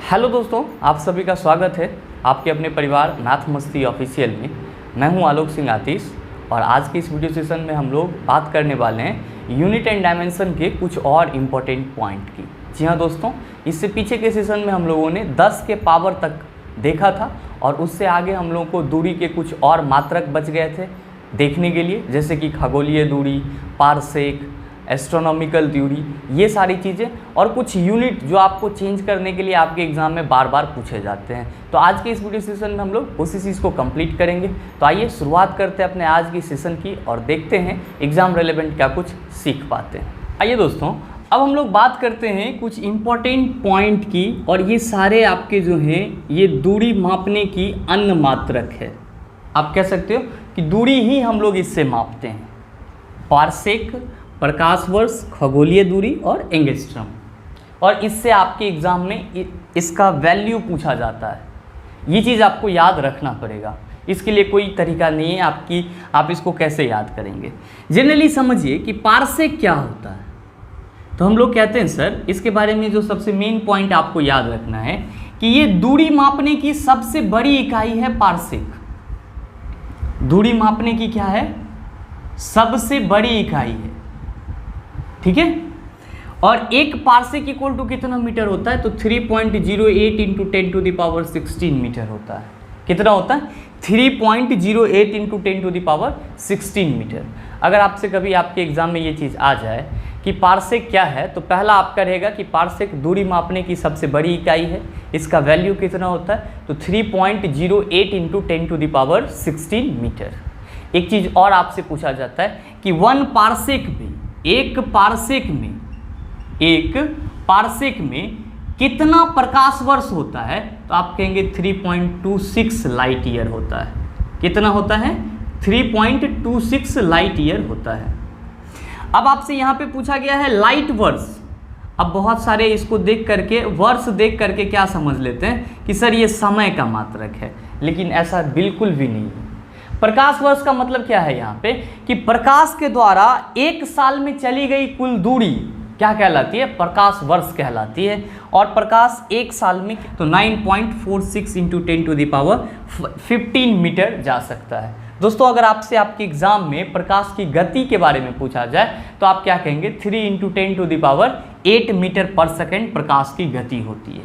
Hello दोस्तों, आप सभी का स्वागत है आपके अपने परिवार मैथ मस्ती ऑफिशियल में। मैं हूं आलोक सिंह आतिश और आज की इस वीडियो सेशन में हम लोग बात करने वाले हैं यूनिट एंड डायमेंशन के कुछ और इम्पोर्टेंट पॉइंट की। जी हाँ दोस्तों, इससे पीछे के सेशन में हम लोगों ने 10 के पावर तक देखा था और उससे आगे हम लोगों को दूरी के कुछ और मात्रक बच गए थे देखने के लिए, जैसे कि खगोलीय दूरी, पारसेक, एस्ट्रोनॉमिकल दूरी, ये सारी चीज़ें और कुछ यूनिट जो आपको चेंज करने के लिए आपके एग्ज़ाम में बार बार पूछे जाते हैं। तो आज के इस वीडियो सेशन में हम लोग उसी चीज़ को कंप्लीट करेंगे। तो आइए शुरुआत करते हैं अपने आज की सेशन की और देखते हैं एग्ज़ाम रेलेवेंट क्या कुछ सीख पाते हैं। आइए दोस्तों, अब हम लोग बात करते हैं कुछ इम्पॉर्टेंट पॉइंट की, और ये सारे आपके जो हैं ये दूरी मापने की अन्य मात्रक है। आप कह सकते हो कि दूरी ही हम लोग इससे मापते हैं। पारसेक, प्रकाश वर्ष, खगोलीय दूरी और एंगस्ट्रम, और इससे आपके एग्ज़ाम में इसका वैल्यू पूछा जाता है। ये चीज़ आपको याद रखना पड़ेगा, इसके लिए कोई तरीका नहीं है आप इसको कैसे याद करेंगे। जनरली समझिए कि पारसेक क्या होता है। तो हम लोग कहते हैं सर, इसके बारे में जो सबसे मेन पॉइंट आपको याद रखना है कि ये दूरी मापने की सबसे बड़ी इकाई है पारसेक। दूरी मापने की क्या है? सबसे बड़ी इकाई है, ठीक है। और एक पारसेक इक्वल टू कितना मीटर होता है? तो 3.08 इंटू 10⁻16 मीटर होता है। कितना होता है? 3.08 इंटू 10⁻16 मीटर। अगर आपसे कभी आपके एग्जाम में ये चीज़ आ जाए कि पारसेक क्या है, तो पहला आपका रहेगा कि पारसेक दूरी मापने की सबसे बड़ी इकाई है। इसका वैल्यू कितना होता है? तो 3.08 इंटू 10⁻16 मीटर। एक चीज़ और आपसे पूछा जाता है कि एक पारसेक में कितना प्रकाश वर्ष होता है? तो आप कहेंगे 3.26 लाइट ईयर होता है। कितना होता है? 3.26 लाइट ईयर होता है। अब आपसे यहाँ पे पूछा गया है लाइट वर्ष। अब बहुत सारे इसको देख करके, वर्ष देख करके क्या समझ लेते हैं कि सर ये समय का मात्रक है, लेकिन ऐसा बिल्कुल भी नहीं है। प्रकाश वर्ष का मतलब क्या है यहाँ पे कि प्रकाश के द्वारा एक साल में चली गई कुल दूरी क्या कहलाती है? प्रकाश वर्ष कहलाती है। और प्रकाश एक साल में तो 9.46 इंटू 10⁻15 मीटर जा सकता है। दोस्तों, अगर आपसे आपके एग्जाम में प्रकाश की गति के बारे में पूछा जाए तो आप क्या कहेंगे? 3 इंटू 10⁸ मीटर पर सेकेंड प्रकाश की गति होती है।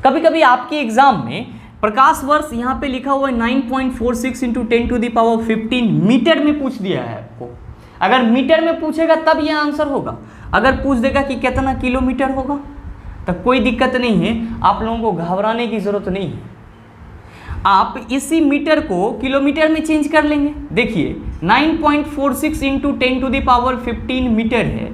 कभी कभी आपके एग्जाम में प्रकाश वर्ष यहाँ पे लिखा हुआ है 9.46 इंटू 10⁻15 मीटर में पूछ दिया है आपको। अगर मीटर में पूछेगा तब यह आंसर होगा। अगर पूछ देगा कि कितना किलोमीटर होगा तो कोई दिक्कत नहीं है, आप लोगों को घबराने की ज़रूरत नहीं है। आप इसी मीटर को किलोमीटर में चेंज कर लेंगे। देखिए 9.46 इंटू 10⁻15 मीटर है,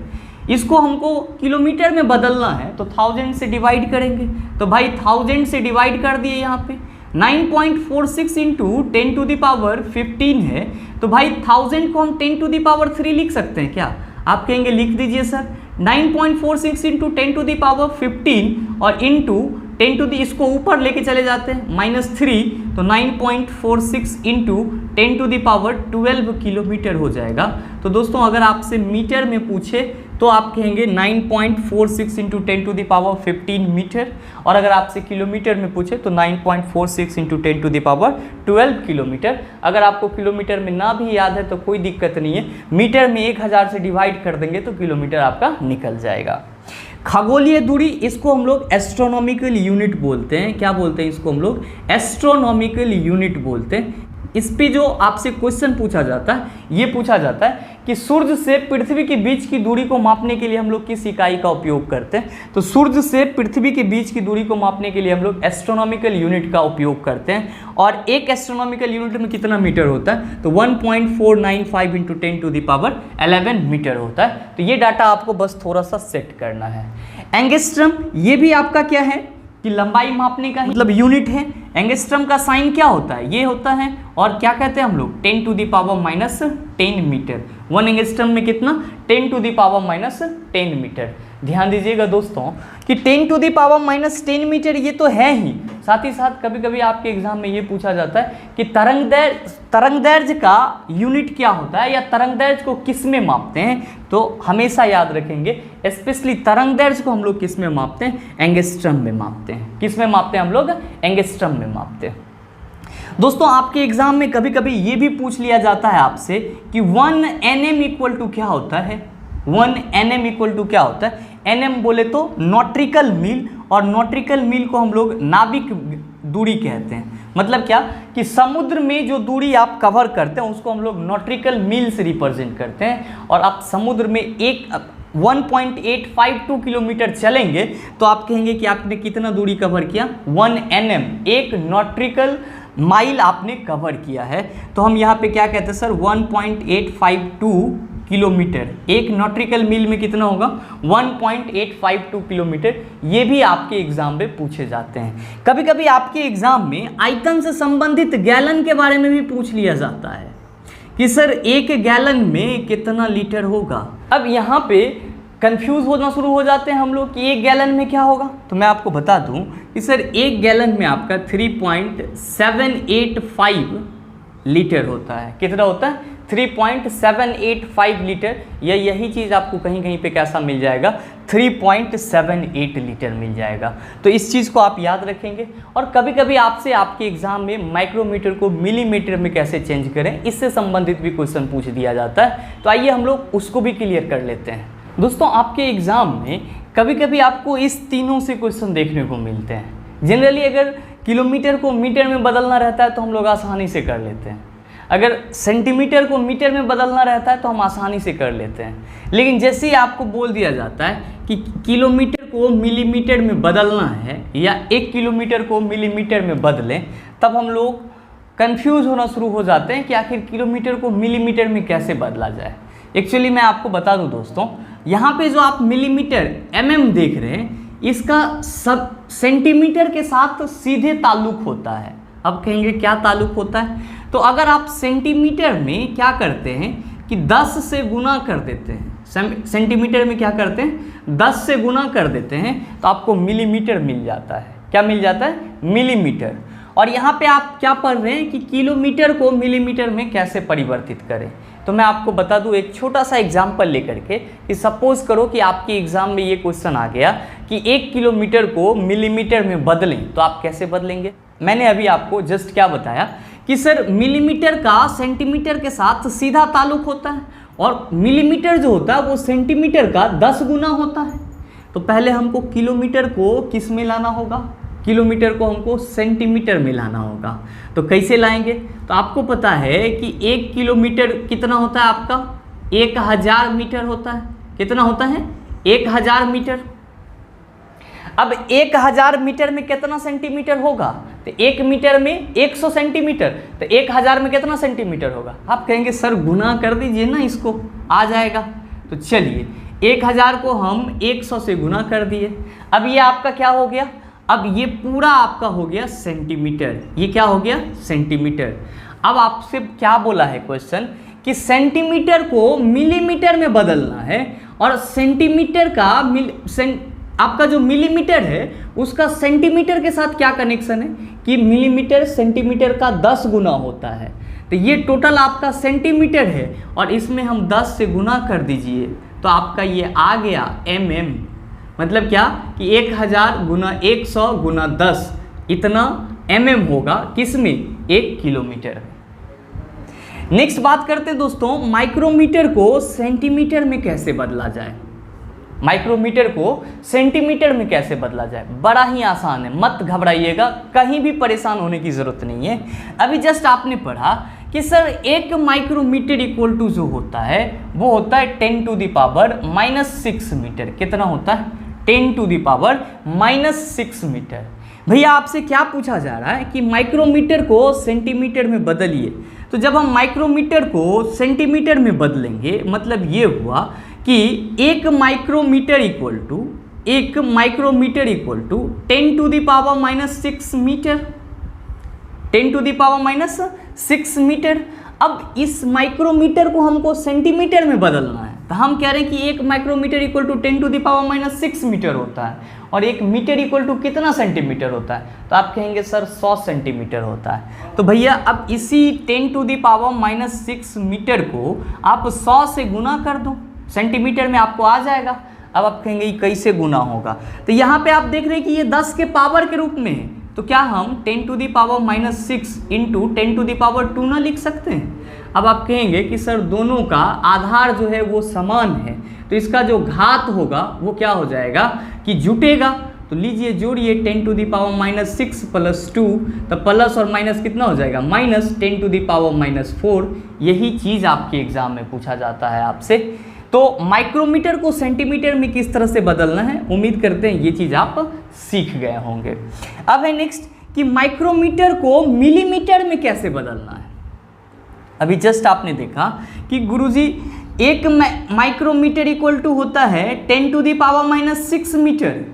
इसको हमको किलोमीटर में बदलना है तो 1000 से डिवाइड करेंगे। तो भाई 1000 से डिवाइड कर दिए। यहाँ पे 9.46 इंटू 10⁻15 है, तो भाई 1000 को हम 10⁻3 लिख सकते हैं क्या? आप कहेंगे लिख दीजिए सर। 9.46 इंटू 10⁻15 और इंटू 10 इसको ऊपर लेके चले जाते हैं -3, तो 9.46 इंटू 10⁻12 किलोमीटर हो जाएगा। तो दोस्तों, अगर आपसे मीटर में पूछे तो आप कहेंगे 9.46 इंटू 10⁻15 मीटर, और अगर आपसे किलोमीटर में पूछे तो 9.46 इंटू 10⁻12 किलोमीटर। अगर आपको किलोमीटर में ना भी याद है तो कोई दिक्कत नहीं है, मीटर में 1000 से डिवाइड कर देंगे तो किलोमीटर आपका निकल जाएगा। खगोलीय दूरी, इसको हम लोग एस्ट्रोनॉमिकल यूनिट बोलते हैं। क्या बोलते हैं इसको? हम लोग एस्ट्रोनॉमिकल यूनिट बोलते हैं। इस पे जो आपसे क्वेश्चन पूछा जाता है, ये पूछा जाता है कि सूर्य से पृथ्वी के बीच की दूरी को मापने के लिए हम लोग किस इकाई का उपयोग करते हैं? तो सूर्य से पृथ्वी के बीच की दूरी को मापने के लिए हम लोग एस्ट्रोनॉमिकल यूनिट का उपयोग करते हैं। और एक एस्ट्रोनॉमिकल यूनिट में कितना मीटर होता है? तो 1.495 इंटू 10⁻11 मीटर होता है। तो ये डाटा आपको बस थोड़ा सा सेट करना है। एंगस्ट्रम, ये भी आपका क्या है कि लंबाई मापने का मतलब यूनिट है। एंगस्ट्रम का साइन क्या होता है? ये होता है। और क्या कहते हैं हम लोग? 10⁻10 मीटर। 1 एंगस्ट्रम में कितना? 10⁻10 मीटर। ध्यान दीजिएगा दोस्तों कि 10⁻⁻10 मीटर ये तो है ही, साथ ही साथ कभी कभी आपके एग्जाम में ये पूछा जाता है कि तरंगदैर्घ्य का यूनिट क्या होता है या तरंगदैर्घ्य को किस में मापते हैं। तो हमेशा याद रखेंगे, स्पेशली तरंगदैर्घ्य को हम लोग किस में मापते हैं, एंगस्ट्रम में मापते हैं। किस में मापते हैं हम लोग, एंगस्ट्रम में मापते हैं। दोस्तों आपके एग्जाम में कभी कभी ये भी पूछ लिया जाता है आपसे कि 1 nm इक्वल टू क्या होता है। 1 nm इक्वल टू क्या होता है, nm बोले तो नॉट्रिकल मील, और नॉट्रिकल मील को हम लोग नाविक दूरी कहते हैं। मतलब क्या कि समुद्र में जो दूरी आप कवर करते हैं उसको हम लोग नॉट्रिकल मील से रिप्रेजेंट करते हैं। और आप समुद्र में 1.852 किलोमीटर चलेंगे तो आप कहेंगे कि आपने कितना दूरी कवर किया, 1 nm, 1 नॉट्रिकल माइल आपने कवर किया है। तो हम यहाँ पे क्या कहते हैं सर, 1.852 किलोमीटर। एक नॉट्रिकल मील में कितना होगा, 1.852 किलोमीटर। ये भी आपके एग्जाम में पूछे जाते हैं। कभी कभी आपके एग्जाम में आयतन से संबंधित गैलन के बारे में भी पूछ लिया जाता है कि सर 1 गैलन में कितना लीटर होगा। अब यहाँ पे कंफ्यूज होना शुरू हो जाते हैं हम लोग कि 1 गैलन में क्या होगा। तो मैं आपको बता दूं कि सर 1 गैलन में आपका 3.785 लीटर होता है। कितना होता है, 3.785 लीटर। या यही चीज़ आपको कहीं कहीं पे कैसा मिल जाएगा, 3.78 लीटर मिल जाएगा। तो इस चीज़ को आप याद रखेंगे। और कभी कभी आपसे आपके एग्जाम में माइक्रोमीटर को मिलीमीटर में कैसे चेंज करें, इससे संबंधित भी क्वेश्चन पूछ दिया जाता है। तो आइए हम लोग उसको भी क्लियर कर लेते हैं। दोस्तों आपके एग्ज़ाम में कभी कभी आपको इस तीनों से क्वेश्चन देखने को मिलते हैं। जनरली अगर किलोमीटर को मीटर में बदलना रहता है तो हम लोग आसानी से कर लेते हैं। अगर सेंटीमीटर को मीटर में बदलना रहता है तो हम आसानी से कर लेते हैं। लेकिन जैसे ही आपको बोल दिया जाता है कि किलोमीटर को मिलीमीटर में बदलना है या 1 किलोमीटर को मिलीमीटर में बदलें, तब हम लोग कंफ्यूज होना शुरू हो जाते हैं कि आखिर किलोमीटर को मिलीमीटर में कैसे बदला जाए। एक्चुअली मैं आपको बता दूं दोस्तों, यहाँ पे जो आप मिलीमीटर mm देख रहे हैं, इसका सब सेंटीमीटर के साथ सीधे ताल्लुक होता है। अब कहेंगे क्या ताल्लुक होता है, तो अगर आप सेंटीमीटर में क्या करते हैं कि 10 से गुना कर देते हैं, सेंटीमीटर में क्या करते हैं 10 से गुना कर देते हैं, तो आपको मिलीमीटर मिल जाता है। क्या मिल जाता है, मिलीमीटर। और यहाँ पे आप क्या पढ़ रहे हैं कि किलोमीटर को मिलीमीटर में कैसे परिवर्तित करें। तो मैं आपको बता दूं एक छोटा सा एग्जाम्पल लेकर के कि सपोज करो कि आपके एग्जाम में ये क्वेश्चन आ गया कि 1 किलोमीटर को मिलीमीटर में बदलें, तो आप कैसे बदलेंगे। मैंने अभी आपको जस्ट क्या बताया कि सर मिलीमीटर का सेंटीमीटर के साथ सीधा ताल्लुक होता है, और मिलीमीटर जो होता है वो सेंटीमीटर का 10 गुना होता है। तो पहले हमको किलोमीटर को किस में लाना होगा, किलोमीटर को हमको सेंटीमीटर में लाना होगा। तो कैसे लाएंगे, तो आपको पता है कि 1 किलोमीटर कितना होता है आपका, 1000 मीटर होता है। कितना होता है, 1000 मीटर। अब 1000 मीटर में कितना सेंटीमीटर होगा, तो 1 मीटर में 100 सेंटीमीटर, तो 1000 में कितना सेंटीमीटर होगा। आप कहेंगे सर गुना कर दीजिए ना, इसको आ जाएगा। तो चलिए 1000 को हम 100 से गुना कर दिए। अब ये आपका क्या हो गया, अब ये पूरा आपका हो गया सेंटीमीटर। ये क्या हो गया, सेंटीमीटर। अब आपसे क्या बोला है क्वेश्चन कि सेंटीमीटर को मिलीमीटर में बदलना है, और सेंटीमीटर का आपका जो मिलीमीटर है उसका सेंटीमीटर के साथ क्या कनेक्शन है कि मिलीमीटर सेंटीमीटर का 10 गुना होता है। तो ये टोटल आपका सेंटीमीटर है, और इसमें हम 10 से गुना कर दीजिए तो आपका ये आ गया mm। मतलब क्या कि 1000 गुना 100 गुना 10 इतना mm होगा, किसमें, 1 किलोमीटर। नेक्स्ट बात करते हैं दोस्तों, माइक्रोमीटर को सेंटीमीटर में कैसे बदला जाए। माइक्रोमीटर को सेंटीमीटर में कैसे बदला जाए, बड़ा ही आसान है, मत घबराइएगा, कहीं भी परेशान होने की ज़रूरत नहीं है। अभी जस्ट आपने पढ़ा कि सर 1 माइक्रोमीटर इक्वल टू जो होता है वो होता है 10⁻⁻6 मीटर। कितना होता है, 10⁻⁻6 मीटर। भैया आपसे क्या पूछा जा रहा है कि माइक्रोमीटर को सेंटीमीटर में बदलिए। तो जब हम माइक्रोमीटर को सेंटीमीटर में बदलेंगे, मतलब ये हुआ कि 1 micrometre equal to 10⁻⁻6 metre, 10⁻⁻6 metre. अब इस माइक्रोमीटर को हमको सेंटीमीटर में बदलना है, तो हम कह रहे हैं कि 1 माइक्रोमीटर इक्वल टू 10⁻⁻6 मीटर होता है, और 1 मीटर इक्वल टू कितना सेंटीमीटर होता है, तो आप कहेंगे सर 100 सेंटीमीटर होता है। तो भैया अब इसी 10⁻⁻⁶ मीटर को आप 100 से गुना कर दो, सेंटीमीटर में आपको आ जाएगा। अब आप कहेंगे ये कैसे गुना होगा, तो यहाँ पे आप देख रहे हैं कि ये 10 के पावर के रूप में है, तो क्या हम 10⁻⁻⁶ इंटू 10⁻² ना लिख सकते हैं। अब आप कहेंगे कि सर दोनों का आधार जो है वो समान है, तो इसका जो घात होगा वो क्या हो जाएगा कि जुटेगा। तो लीजिए जोड़िए 10⁻⁻⁶ प्लस 2, तो प्लस और माइनस कितना हो जाएगा, माइनस 10⁻⁴। यही चीज़ आपके एग्जाम में पूछा जाता है आपसे। तो माइक्रोमीटर को सेंटीमीटर में किस तरह से बदलना है, उम्मीद करते हैं ये चीज़ आप सीख गए होंगे। अब है नेक्स्ट कि माइक्रोमीटर को मिलीमीटर में कैसे बदलना है। अभी जस्ट आपने देखा कि गुरुजी 1 माइक्रोमीटर इक्वल टू होता है 10⁻⁻�6 मीटर,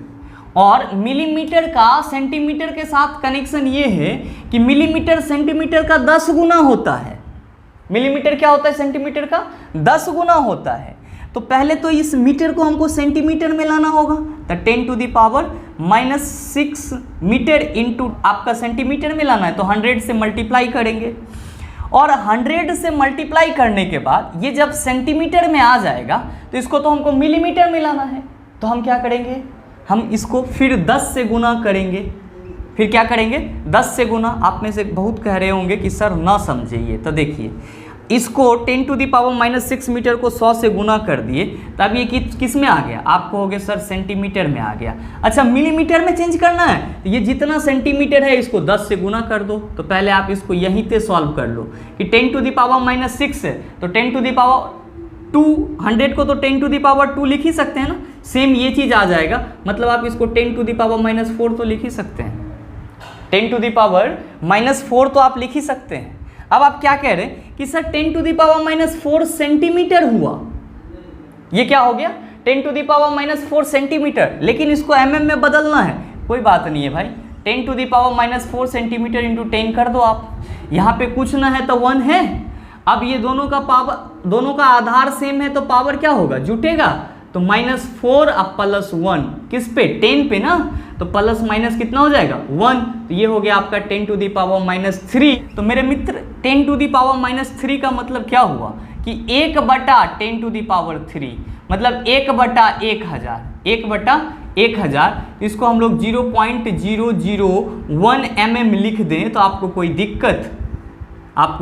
और मिलीमीटर का सेंटीमीटर के साथ कनेक्शन ये है कि मिलीमीटर सेंटीमीटर का 10 गुना होता है। मिलीमीटर क्या होता है, सेंटीमीटर का 10 गुना होता है। तो पहले तो इस मीटर को हमको सेंटीमीटर में लाना होगा, तो 10⁻⁻⁶ मीटर इंटू आपका सेंटीमीटर में लाना है, तो 100 से मल्टीप्लाई करेंगे, और 100 से मल्टीप्लाई करने के बाद ये जब सेंटीमीटर में आ जाएगा तो इसको तो हमको मिलीमीटर में लाना है। तो हम क्या करेंगे, हम इसको फिर 10 से गुना करेंगे। फिर क्या करेंगे, 10 से गुना। आप में से बहुत कह रहे होंगे कि सर ना समझे ये, तो देखिए इसको 10⁻⁻⁶ मीटर को 100 से गुना कर दिए, तब ये किस में आ गया, आपको हो गया सर सेंटीमीटर में आ गया। अच्छा मिलीमीटर में चेंज करना है, तो ये जितना सेंटीमीटर है इसको 10 से गुना कर दो। तो पहले आप इसको यहीं पे सॉल्व कर लो कि 10⁻⁻⁶ है तो 10⁻², 100 को तो 10⁻² लिख ही सकते हैं ना, सेम ये चीज़ आ जाएगा। मतलब आप इसको 10⁻⁻⁴ तो लिख ही सकते हैं, 10⁻⁻⁴ तो आप लिख ही सकते हैं। अब आप क्या कह रहे हैं कि सर 10⁻⁴ सेंटीमीटर हुआ, ये क्या हो गया 10⁻⁴ सेंटीमीटर, लेकिन इसको mm में बदलना है। कोई बात नहीं है भाई, 10⁻⁴ सेंटीमीटर इंटू 10 कर दो आप, यहाँ पे कुछ ना है तो 1 है। अब ये दोनों का पावर, दोनों का आधार सेम है तो पावर क्या होगा, जुटेगा। तो -4 अब +1 किस पे, 10 पे ना, तो प्लस माइनस कितना हो जाएगा 1। तो ये हो गया आपका 10⁻⁻3। तो मेरे मित्र 10⁻⁻3 का मतलब क्या हुआ कि 1/10⁻3, मतलब 1/1000, 1/1000। इसको हम लोग 0.001 mm लिख दें तो आपको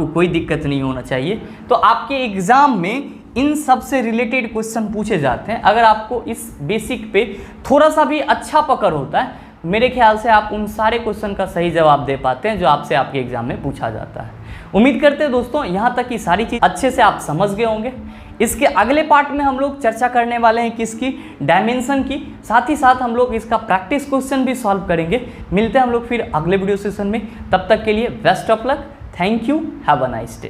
कोई दिक्कत नहीं होना चाहिए। तो आपके एग्जाम में इन सब से रिलेटेड क्वेश्चन पूछे जाते हैं। अगर आपको इस बेसिक पे थोड़ा सा भी अच्छा पकड़ होता है, मेरे ख्याल से आप उन सारे क्वेश्चन का सही जवाब दे पाते हैं जो आपसे आपके एग्जाम में पूछा जाता है। उम्मीद करते हैं दोस्तों यहाँ तक की सारी चीज़ अच्छे से आप समझ गए होंगे। इसके अगले पार्ट में हम लोग चर्चा करने वाले हैं किसकी, डायमेंशन की। साथ ही साथ हम लोग इसका प्रैक्टिस क्वेश्चन भी सॉल्व करेंगे। मिलते हैं हम लोग फिर अगले वीडियो सेशन में, तब तक के लिए best of luck, thank you, have a nice day.